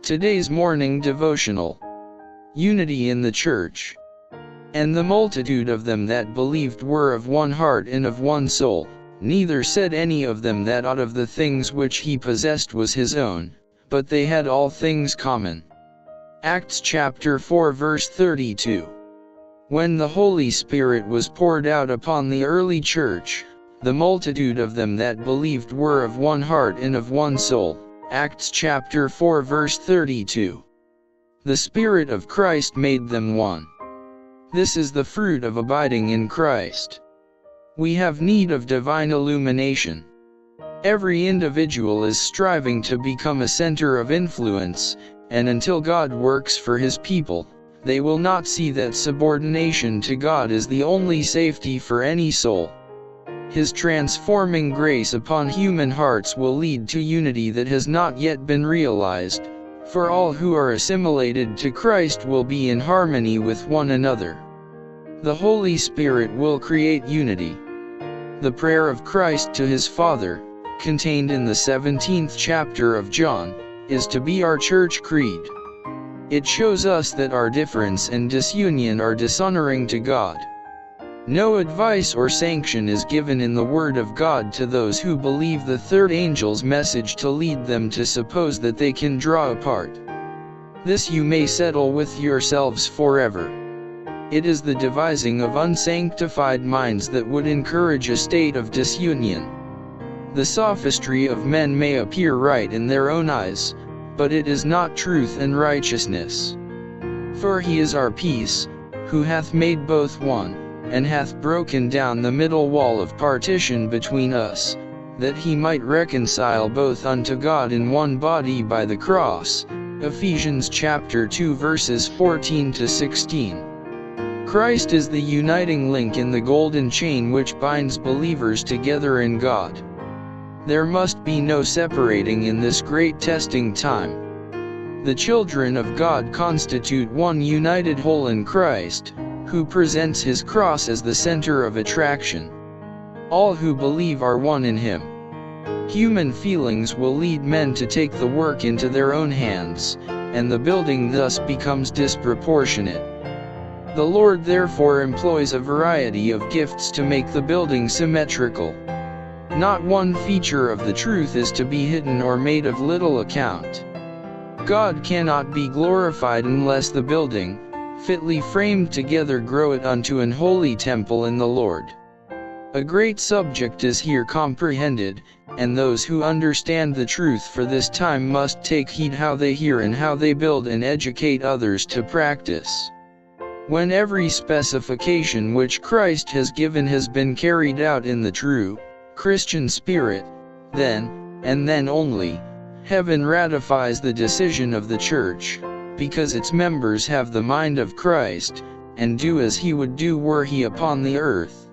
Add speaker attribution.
Speaker 1: Today's morning devotional. Unity in the church. And the multitude of them that believed were of one heart and of one soul. Neither said any of them that aught of the things which he possessed was his own, but they had all things common. Acts chapter 4 verse 32. When the Holy Spirit was poured out upon the early church, the multitude of them that believed were of one heart and of one soul. Acts chapter 4 verse 32. The Spirit of Christ made them one. This is the fruit of abiding in Christ. We have need of divine illumination. Every individual is striving to become a center of influence, and until God works for His people, they will not see that subordination to God is the only safety for any soul. His transforming grace upon human hearts will lead to unity that has not yet been realized, for all who are assimilated to Christ will be in harmony with one another. The Holy Spirit will create unity. The prayer of Christ to His Father, contained in the 17th chapter of John, is to be our church creed. It shows us that our difference and disunion are dishonoring to God. No advice or sanction is given in the Word of God to those who believe the third angel's message to lead them to suppose that they can draw apart. This you may settle with yourselves forever. It is the devising of unsanctified minds that would encourage a state of disunion. The sophistry of men may appear right in their own eyes, but it is not truth and righteousness. For He is our peace, who hath made both one, and hath broken down the middle wall of partition between us, that He might reconcile both unto God in one body by the cross. Ephesians chapter 2 verses 14 to 16. Christ is the uniting link in the golden chain which binds believers together in God. There must be no separating in this great testing time. The children of God constitute one united whole in Christ, who presents His cross as the center of attraction. All who believe are one in Him. Human feelings will lead men to take the work into their own hands, and the building thus becomes disproportionate. The Lord therefore employs a variety of gifts to make the building symmetrical. Not one feature of the truth is to be hidden or made of little account. God cannot be glorified unless the building, fitly framed together, grow it unto an holy temple in the Lord. A great subject is here comprehended, and those who understand the truth for this time must take heed how they hear and how they build and educate others to practice. When every specification which Christ has given has been carried out in the true Christian spirit, then, and then only, heaven ratifies the decision of the church, because its members have the mind of Christ, and do as He would do were He upon the earth.